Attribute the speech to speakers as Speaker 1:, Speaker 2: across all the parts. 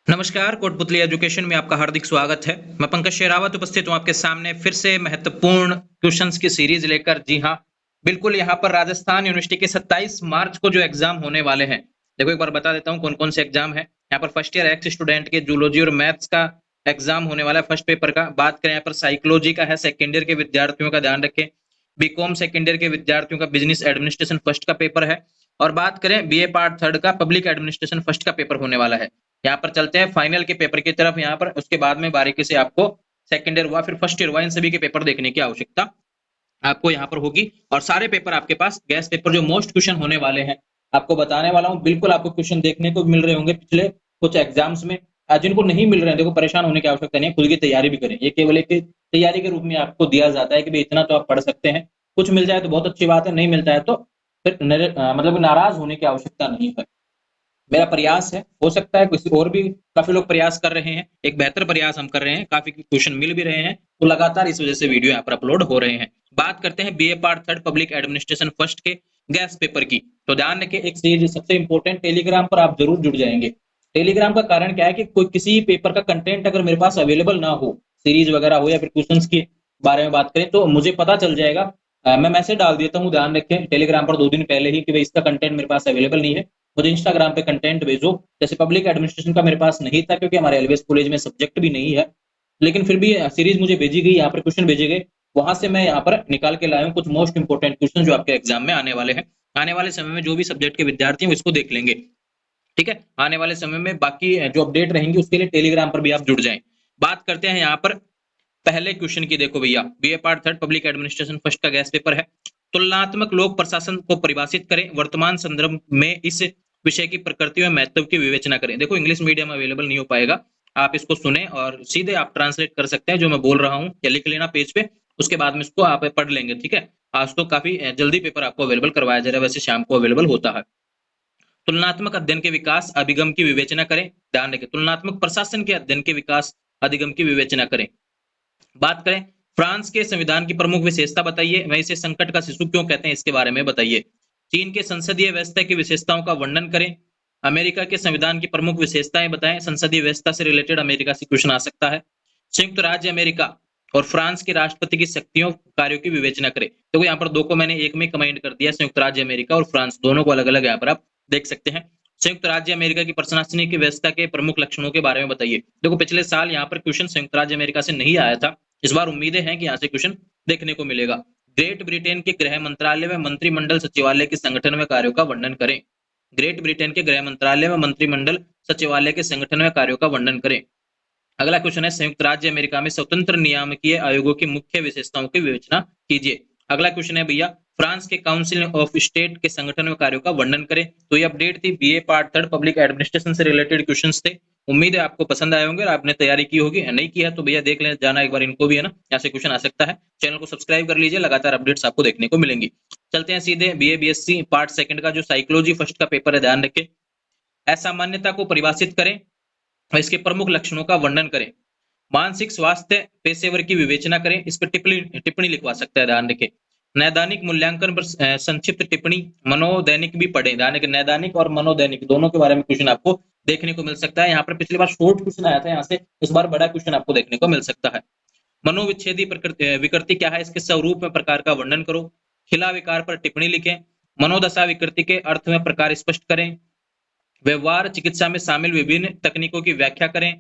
Speaker 1: नमस्कार, कोटपुतली एजुकेशन में आपका हार्दिक स्वागत है। मैं पंकज शेरावत उपस्थित हूँ आपके सामने फिर से महत्वपूर्ण क्वेश्चंस की सीरीज लेकर। जी हाँ, बिल्कुल यहाँ पर राजस्थान यूनिवर्सिटी के 27 मार्च को जो एग्जाम होने वाले हैं, देखो एक बार बता देता हूँ कौन-कौन से एग्जाम है। यहाँ पर फर्स्ट ईयर एक्स स्टूडेंट के जूलॉजी और मैथ्स का एग्जाम होने वाला है फर्स्ट पेपर का। बात करें यहाँ पर साइकोलॉजी का है, सेकेंड ईयर के विद्यार्थियों का ध्यान रखें। बीकॉम सेकेंड ईयर के विद्यार्थियों का बिजनेस एडमिनिस्ट्रेशन फर्स्ट का पेपर है। और बात करें बीए पार्ट थर्ड का पब्लिक एडमिनिस्ट्रेशन फर्स्ट का पेपर होने वाला है। यहाँ पर चलते हैं फाइनल के पेपर की तरफ। यहाँ पर उसके बाद में बारीकी से आपको सेकंड ईयर हुआ फिर फर्स्ट ईयर हुआ, इन सभी के पेपर देखने की आवश्यकता आपको यहाँ पर होगी। और सारे पेपर आपके पास गैस पेपर जो मोस्ट क्वेश्चन होने वाले हैं आपको बताने वाला हूँ। बिल्कुल आपको क्वेश्चन देखने को मिल रहे होंगे पिछले कुछ एग्जाम्स में। जिनको नहीं मिल रहे हैं, देखो परेशान होने की आवश्यकता नहीं है, खुद की तैयारी भी करें। ये केवल एक तैयारी के रूप में आपको दिया जाता है कि भाई इतना तो आप पढ़ सकते हैं। कुछ मिल जाए तो बहुत अच्छी बात है, नहीं मिलता है तो फिर मतलब नाराज होने की आवश्यकता नहीं है। मेरा प्रयास है, हो सकता है किसी और भी काफी लोग प्रयास कर रहे हैं, एक बेहतर प्रयास हम कर रहे हैं, काफी क्वेश्चन मिल भी रहे हैं, तो लगातार इस वजह से वीडियो यहाँ पर अपलोड हो रहे हैं। बात करते हैं BA part third public administration first के गैस पेपर की। तो ध्यान रखें, एक सीरीज सबसे इंपॉर्टेंट, टेलीग्राम पर आप जरूर जुड़ जाएंगे। टेलीग्राम का कारण क्या है कि कोई किसी पेपर का कंटेंट अगर मेरे पास अवेलेबल ना हो, सीरीज वगैरह हो या फिर क्वेश्चन के बारे में बात करें, तो मुझे पता चल जाएगा। मैं मैसेज डाल देता हूँ, ध्यान रखें टेलीग्राम पर 2 दिन पहले ही कि भाई इसका कंटेंट मेरे पास अवेलेबल नहीं है, मुझे इंस्टाग्राम पे कंटेंट भेजो। जैसे पब्लिक एडमिनिस्ट्रेशन का मेरे पास नहीं था क्योंकि हमारे एलबीएस कॉलेज में सब्जेक्ट भी नहीं है, लेकिन फिर भी सीरीज मुझे भेजी गई, यहाँ पर क्वेश्चन भेजे गए, वहां से मैं यहाँ पर निकाल के लाया हूँ कुछ मोस्ट इंपोर्टेंट क्वेश्चन जो आपके एग्जाम में आने वाले हैं। आने वाले समय में जो भी सब्जेक्ट के विद्यार्थी हैं इसको देख लेंगे, ठीक है। आने वाले समय में बाकी जो अपडेट रहेंगी उसके लिए टेलीग्राम पर भी आप जुड़ जाएं। बात करते हैं यहाँ पर पहले क्वेश्चन की। देखो भैया, BA part third public administration first का गैस पेपर है। तुलनात्मक लोक प्रशासन को परिभाषित करें, वर्तमान संदर्भ में इस विषय की प्रकृति और महत्व की विवेचना करें। देखो इंग्लिश मीडियम अवेलेबल नहीं हो पाएगा, आप इसको सुने और सीधे आप ट्रांसलेट कर सकते हैं जो मैं बोल रहा हूँ, या लिख लेना पेज पे, उसके बाद में इसको आप पढ़ लेंगे, ठीक है। आज तो काफी जल्दी पेपर आपको अवेलेबल करवाया जा रहा है, वैसे शाम को अवेलेबल होता है। तुलनात्मक अध्ययन के विकास अभिगम की विवेचना करें। ध्यान रखें, तुलनात्मक प्रशासन के अध्ययन के विकास अधिगम की विवेचना करें। बात करें फ्रांस के संविधान की प्रमुख विशेषता बताइए, वहीं से संकट का शिशु क्यों कहते हैं इसके बारे में बताइए। चीन के संसदीय व्यवस्था की विशेषताओं का वर्णन करें। अमेरिका के संविधान की प्रमुख विशेषताएं बताएं। संसदीय व्यवस्था से रिलेटेड अमेरिका से क्वेश्चन आ सकता है। संयुक्त राज्य अमेरिका और फ्रांस के राष्ट्रपति की शक्तियों कार्यों की विवेचना करें। देखो यहाँ पर दो को मैंने एक में कमेंट कर दिया, संयुक्त राज्य अमेरिका और फ्रांस, दोनों को अलग अलग यहाँ पर आप देख सकते हैं। संयुक्त राज्य अमेरिका की प्रशासनिक व्यवस्था के प्रमुख लक्षणों के बारे में बताइए। देखो पिछले साल यहाँ पर क्वेश्चन संयुक्त राज्य अमेरिका से नहीं आया था, इस बार उम्मीदें हैं कि यहाँ से क्वेश्चन देखने को मिलेगा। ग्रेट ब्रिटेन के गृह मंत्रालय व मंत्रिमंडल सचिवालय के संगठन में कार्यों का वर्णन करें। ग्रेट ब्रिटेन के गृह मंत्रालय व मंत्रिमंडल सचिवालय के संगठन में कार्यों का वर्णन करें। अगला क्वेश्चन है, संयुक्त राज्य अमेरिका में स्वतंत्र नियामकीय आयोगों की मुख्य विशेषताओं की विवेचना कीजिए। अगला क्वेश्चन है भैया, फ्रांस के काउंसिल ऑफ स्टेट के संगठन में कार्यों का वर्णन करें। तो ये अपडेट थी BA part third public administration से रिलेटेड क्वेश्चंस थे। उम्मीद है आपको पसंद आए होंगे और आपने तैयारी की होगी, नहीं किया तो भैया देख लेना जाना एक बार, इनको भी है ना, यहाँ से क्वेश्चन आ सकता है। चैनल को सब्सक्राइब कर लीजिए, लगातार अपडेट्स आपको देखने को मिलेंगी। चलते हैं सीधे बीए बीएससी पार्ट सेकंड का जो साइकोलॉजी फर्स्ट का पेपर है, ध्यान रखें। असामान्यता को परिभाषित करें और इसके प्रमुख लक्षणों का वर्णन करें। मानसिक स्वास्थ्य पेशेवर की विवेचना करें, इस पर टिप्पणी लिखवा सकता है, ध्यान रखें। नैदानिक मूल्यांकन पर संक्षिप्त टिप्पणी। मनोदैनिक भी पढ़े, ध्यान रखें, नैदानिक और मनोदैनिक दोनों के बारे में क्वेश्चन आपको देखने को मिल सकता है। यहाँ पर पिछली बार शॉर्ट क्वेश्चन आया था, यहाँ से इस बार बड़ा क्वेश्चन आपको देखने को मिल सकता है। मनोविच्छेदी विकृति क्या है, इसके स्वरूप में प्रकार का वर्णन करो। खिला विकार पर टिप्पणी लिखें। मनोदशा विकृति के अर्थ में प्रकार स्पष्ट करें। व्यवहार चिकित्सा में शामिल विभिन्न तकनीकों की व्याख्या करें।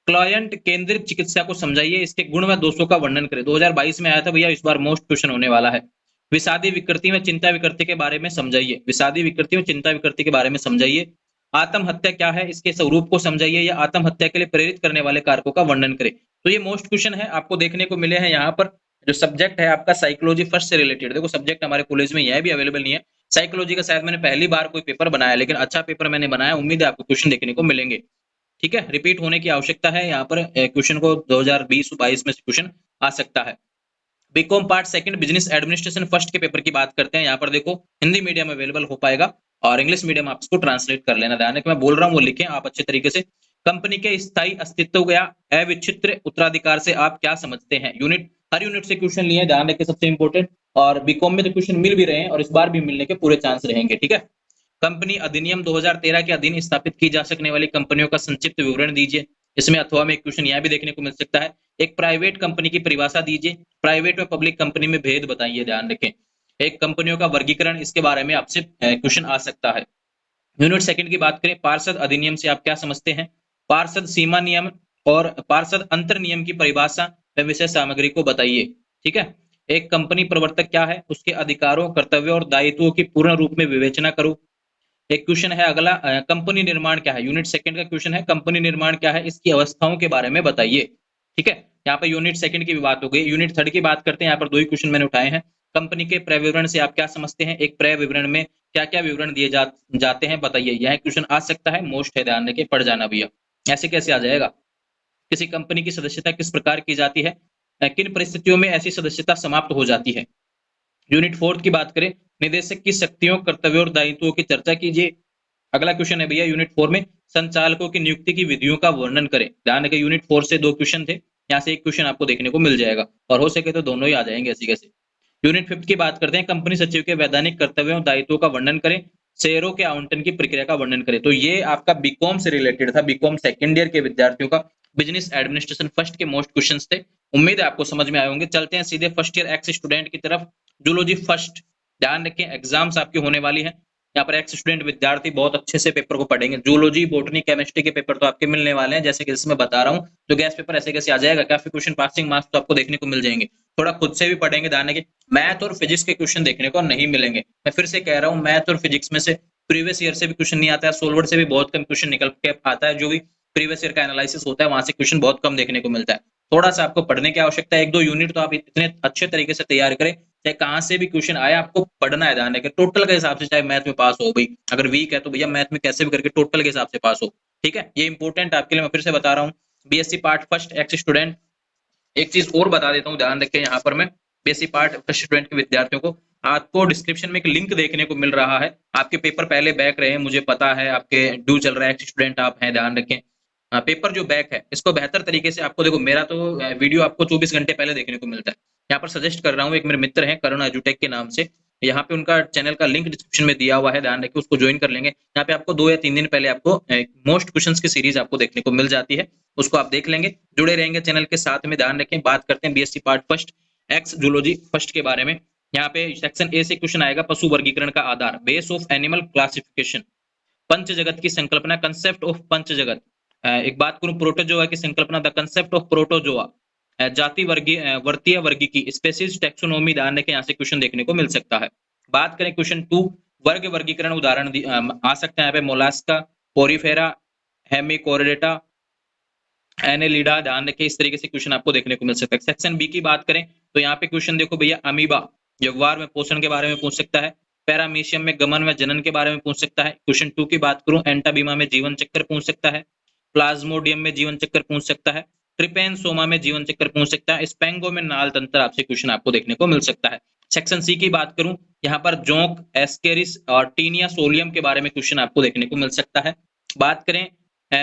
Speaker 1: क्लाइंट केंद्रित चिकित्सा को समझाइए, इसके गुण व दोषों का वर्णन करें। 2022 में आया था भैया, इस बार मोस्ट क्वेश्चन होने वाला है। विषादी विकृति में चिंता विकृति के बारे में समझाइए। विषादी विकृति में चिंता विकृति के बारे में समझाइए। आत्महत्या क्या है, इसके स्वरूप को समझाइए, या आत्महत्या के लिए प्रेरित करने वाले कारकों का वर्णन करें। तो ये मोस्ट क्वेश्चन है, आपको देखने को मिले हैं। यहाँ पर जो सब्जेक्ट है आपका साइकोलॉजी फर्स्ट से रिलेटेड, देखो सब्जेक्ट हमारे कॉलेज में यह भी अवेलेबल नहीं है। साइकोलॉजी का शायद मैंने पहली बार कोई पेपर बनाया, लेकिन अच्छा पेपर मैंने बनाया, उम्मीद है आपको क्वेश्चन देखने को मिलेंगे, ठीक है। रिपीट होने की आवश्यकता है, यहाँ पर क्वेश्चन को 2020-22 में से क्वेश्चन आ सकता है। BCom part second business administration first के पेपर की बात करते हैं। यहाँ पर देखो हिंदी मीडियम अवेलेबल हो पाएगा और इंग्लिश मीडियम आप इसको ट्रांसलेट कर लेना, ध्यान रखें मैं बोल रहा हूँ वो लिखें आप अच्छे तरीके से। कंपनी के स्थायी अस्तित्व या अविच्छिन्न उत्तराधिकार से आप क्या समझते हैं। यूनिट, हर यूनिट से क्वेश्चन लिए, ध्यान रखें सबसे इंपॉर्टेंट। और बीकॉम में तो क्वेश्चन मिल भी रहे हैं और इस बार भी मिलने के पूरे चांस रहेंगे, ठीक है। कंपनी अधिनियम 2013 के अधीन स्थापित की जा सकने वाली कंपनियों का संक्षिप्त विवरण दीजिए। इसमें अथवा में एक क्वेश्चन यहाँ भी देखने को मिल सकता है। एक प्राइवेट कंपनी की परिभाषा दीजिए। प्राइवेट और पब्लिक कंपनी में भेद बताइए, ध्यान रखें। एक कंपनियों का वर्गीकरण, इसके बारे में आपसे क्वेश्चन आ सकता है। यूनिट सेकंड की बात करें, पार्षद अधिनियम से आप क्या समझते हैं? पार्षद सीमा नियम और पार्षद अंतर नियम की परिभाषा व विषय सामग्री को बताइए। ठीक है। एक कंपनी प्रवर्तक क्या है, उसके अधिकारों, कर्तव्यों और दायित्वों की पूर्ण रूप में विवेचना करो। एक क्वेश्चन है अगला, कंपनी निर्माण क्या है? यूनिट सेकंड का क्वेश्चन है, कंपनी निर्माण क्या है, इसकी अवस्थाओं के बारे में बताइए। ठीक है, यहाँ पे यूनिट सेकंड की भी बात हो गई। यूनिट थर्ड की बात करते हैं। यहाँ पर दो ही क्वेश्चन मैंने उठाए हैं। कंपनी के क्रय विवरण से आप क्या समझते हैं? एक क्रय विवरण में क्या क्या विवरण दिए जाते हैं बताइए। यह क्वेश्चन आ सकता है, मोस्ट है, ध्यान रखिए, पढ़ जाना भैया। ऐसे कैसे आ जाएगा? किसी कंपनी की सदस्यता किस प्रकार की जाती है? किन परिस्थितियों में ऐसी सदस्यता समाप्त हो जाती है? यूनिट फोर्थ की बात करें, निदेशक की शक्तियों, कर्तव्यों और दायित्वों की चर्चा कीजिए। अगला क्वेश्चन है भैया यूनिट 4 में, संचालकों की नियुक्ति की विधियों का वर्णन करें। ध्यान रखें, यूनिट 4 से दो क्वेश्चन थे, यहाँ से एक क्वेश्चन आपको देखने को मिल जाएगा, और हो सके तो दोनों ही आ जाएंगे ऐसे कैसे। यूनिट 5 की बात करते हैं, कंपनी सचिव के वैधानिक कर्तव्यों दायित्वों का वर्णन करें। शेयरों के आवंटन की प्रक्रिया का वर्णन करें। तो ये आपका बीकॉम से रिलेटेड था, बीकॉम सेकेंड ईयर के विद्यार्थियों का बिजनेस एडमिनिस्ट्रेशन फर्स्ट के मोस्ट क्वेश्चन थे। उम्मीद है आपको समझ में आए होंगे। चलते हैं सीधे फर्स्ट ईयर एक्स स्टूडेंट की तरफ। जूलॉजी फर्स्ट, ध्यान रखें एग्जाम्स आपकी होने वाली है। यहाँ पर एक्स स्टूडेंट विद्यार्थी बहुत अच्छे से पेपर को पढ़ेंगे। जूलॉजी, बॉटनी, केमिस्ट्री के पेपर तो आपके मिलने वाले हैं, जैसे कि इसमें बता रहा हूँ। तो गैस पेपर ऐसे कैसे आ जाएगा? काफी क्वेश्चन पासिंग मार्क्स तो आपको देखने को मिल जाएंगे। थोड़ा खुद से भी पढ़ेंगे, ध्यान रखें मैथ और फिजिक्स के क्वेश्चन देखने को नहीं मिलेंगे। मैं फिर से कह रहा हूँ, मैथ और फिजिक्स में से प्रीवियस ईयर से भी क्वेश्चन नहीं आता है, सोलवर्ड से भी बहुत कम क्वेश्चन निकल के आता है। जो भी प्रीवियस ईयर का एनालिसिस होता है, वहां से क्वेश्चन बहुत कम देखने को मिलता है। थोड़ा सा आपको पढ़ने की आवश्यकता है। एक दो यूनिट तो आप इतने अच्छे तरीके से तैयार करें, चाहे कहाँ से भी क्वेश्चन आए, आपको पढ़ना है, ध्यान रखें टोटल के हिसाब से। चाहे मैथ में पास हो, भाई अगर वीक है तो भैया मैथ में कैसे भी करके टोटल के हिसाब से पास हो। ठीक है, ये इंपॉर्टेंट आपके लिए, मैं फिर से बता रहा हूँ। BSc part first x student, एक चीज और बता देता हूँ, ध्यान रखें। यहाँ पर मैं बीएससी पार्ट फर्स्ट स्टूडेंट के विद्यार्थियों को, आपको डिस्क्रिप्शन में एक लिंक देखने को मिल रहा है। आपके पेपर पहले बैक रहे हैं, मुझे पता है, आपके ड्यू चल रहा है, एक्स स्टूडेंट आप हैं, ध्यान रखें। पेपर जो बैक है, इसको बेहतर तरीके से आपको, देखो मेरा तो वीडियो आपको 24 घंटे पहले देखने को मिलता है। यहाँ पर सजेस्ट कर रहा हूँ, एक मेरे मित्र हैं करुण एजुटेक के नाम से, यहाँ पे उनका चैनल का लिंक डिस्क्रिप्शन में दिया हुआ है, ध्यान रखिए उसको ज्वाइन कर लेंगे। यहाँ पे आपको 2 या 3 दिन पहले आपको मोस्ट क्वेश्चंस की सीरीज आपको देखने को मिल जाती है, उसको आप देख लेंगे। जुड़े रहेंगे चैनल के साथ में। ध्यान रखें, बात करते हैं BSc part first x zoology first के बारे में। यहाँ पे सेक्शन ए से क्वेश्चन आएगा, पशु वर्गीकरण का आधार, बेस ऑफ एनिमल क्लासिफिकेशन। पंच जगत की संकल्पना, कंसेप्ट ऑफ पंच जगत। एक बात करूं, प्रोटोजोआ की संकल्पना, द कंसेप्ट ऑफ प्रोटोजोआ। जाति वर्तीय वर्गीकी, स्पेसीज टैक्सोनॉमी, ध्यान रखें यहाँ से क्वेश्चन देखने को मिल सकता है। बात करें क्वेश्चन 2, वर्ग वर्गीकरण उदाहरण आ सकते हैं यहाँ पे, मोलास्का, पोरीफेरा, हेमिकोर्डेटा, एनेलिडा, ध्यान रखें इस तरीके से क्वेश्चन आपको देखने को मिल सकता है। सेक्शन बी की बात करें तो यहाँ पे क्वेश्चन देखो भैया, अमीबा, जगवार में पोषण के बारे में पूछ सकता है। पैरामीशियम में गमन व जनन के बारे में पूछ सकता है। क्वेश्चन 2 की बात करूं, एंटाबीमा में जीवन चक्र पूछ सकता है। प्लाज्मोडियम में जीवन चक्र पूछ सकता है। ट्रिपेनसोमा में जीवन चक्र पूछ सकता है। स्पेंगो में नाल तंत्र आपसे क्वेश्चन आपको देखने को मिल सकता है। सेक्शन सी की बात करूं, यहाँ पर जोंक, एस्केरिस और टीनिया सोलियम के बारे में क्वेश्चन आपको देखने को मिल सकता है। बात करें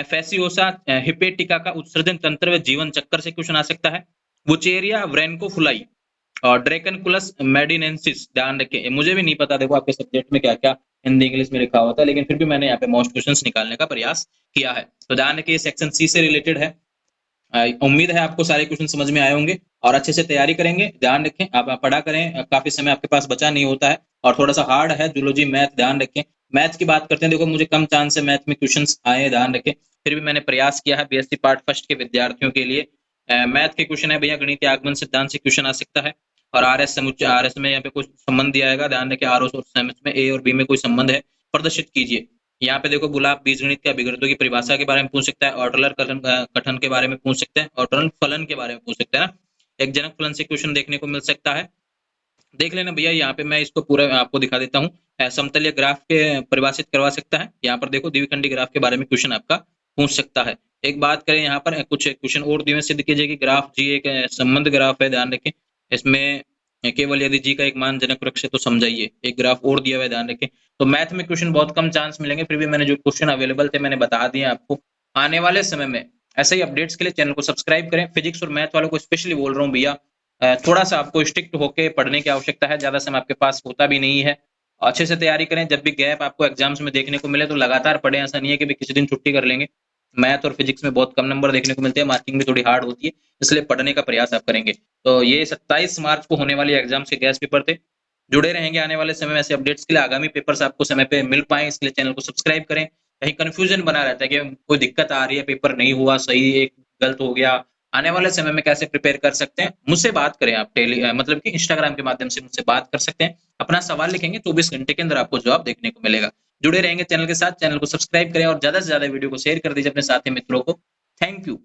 Speaker 1: फैसियोसा हिपेटिका का उत्सर्जन तंत्र व जीवन चक्र से क्वेश्चन आ सकता है। वुचेरिया व्रेनकोफुलाई और ड्रैकनकुलस मेडिनेंसिस, ध्यान रखें मुझे भी नहीं पता, देखो आपके सब्जेक्ट में क्या क्या हिंदी इंग्लिश में लिखा हुआ था, लेकिन फिर भी मैंने यहाँ पे मोस्ट क्वेश्चंस निकालने का प्रयास किया है। तो ध्यान रखिए सेक्शन सी से रिलेटेड है। उम्मीद है आपको सारे क्वेश्चन समझ में आए होंगे और अच्छे से तैयारी करेंगे। ध्यान रखें आप पढ़ा करें, काफी समय आपके पास बचा नहीं होता है और थोड़ा सा हार्ड है जूलॉजी मैथ, ध्यान रखें। मैथ की बात करते हैं, देखो मुझे कम चांस है मैथ में क्वेश्चंस आए, ध्यान रखें, फिर भी मैंने प्रयास किया है बीएससी पार्ट फर्स्ट के विद्यार्थियों के लिए। मैथ के क्वेश्चन है भैया, गणितीय आगमन सिद्धांत से क्वेश्चन आ सकता है। और आरएस समुच्चय, आरएस में यहाँ पे कुछ संबंध दिया जाएगा, ध्यान रखें आर और एमएस में ए और बी में कोई संबंध है प्रदर्शित कीजिए। यहाँ पे देखो गुलाब बीजगणित के अभिघटकों की परिभाषा के बारे में पूछ सकता है। ऑर्डरर कथन के बारे में पूछ सकते हैं। ऑर्डरल फलन के बारे में पूछ सकते हैं ना, एक जनक फलन से क्वेश्चन देखने को मिल सकता है। देख लेना भैया, यहाँ पे मैं इसको पूरा आपको दिखा देता हूँ। समतलीय ग्राफ के परिभाषित करवा सकता है। यहाँ पर देखो द्विखंडी ग्राफ के बारे में क्वेश्चन आपका पूछ सकता है। एक बात करें यहाँ पर कुछ क्वेश्चन और दिए सिद्ध कीजिए कि ग्राफ जी एक संबंध ग्राफ है, ध्यान रखें इसमें केवल यदि जी का एक मान जनक वृक्ष है तो समझाइए। एक ग्राफ और दिया हुआ है, ध्यान रखें। तो मैथ में क्वेश्चन बहुत कम चांस मिलेंगे, फिर भी मैंने जो क्वेश्चन अवेलेबल थे मैंने बता दिए आपको। आने वाले समय में ऐसे ही अपडेट्स के लिए चैनल को सब्सक्राइब करें। फिजिक्स और मैथ वालों को स्पेशली बोल रहा हूँ भैया, थोड़ा सा आपको स्ट्रिक्ट होके पढ़ने की आवश्यकता है, ज्यादा समय आपके पास होता भी नहीं है। अच्छे से तैयारी करें। जब भी गैप आपको एग्जाम्स में देखने को मिले तो लगातार पढ़ें, ऐसा नहीं है कि भी किसी दिन छुट्टी कर लेंगे। मैथ और फिजिक्स में बहुत कम नंबर देखने को मिलते हैं, मार्किंग भी थोड़ी हार्ड होती है, इसलिए पढ़ने का प्रयास आप करेंगे। तो ये 27 मार्च को होने वाली एग्जाम्स के गैस पेपर थे। जुड़े रहेंगे आने वाले समय में ऐसे अपडेट्स के लिए, आगामी पेपर्स आपको समय पे मिल पाए इसलिए चैनल को सब्सक्राइब करें। कहीं कंफ्यूजन बना रहता है कि कोई दिक्कत आ रही है, पेपर नहीं हुआ सही, एक गलत हो गया, आने वाले समय में कैसे प्रिपेयर कर सकते हैं, मुझसे बात करें आप मतलब कि इंस्टाग्राम के माध्यम से मुझसे बात कर सकते हैं। अपना सवाल लिखेंगे, 24 घंटे के अंदर आपको जवाब देखने को मिलेगा। जुड़े रहेंगे चैनल के साथ, चैनल को सब्सक्राइब करें और ज्यादा से ज्यादा वीडियो को शेयर कर दीजिए अपने साथी मित्रों को। Thank you.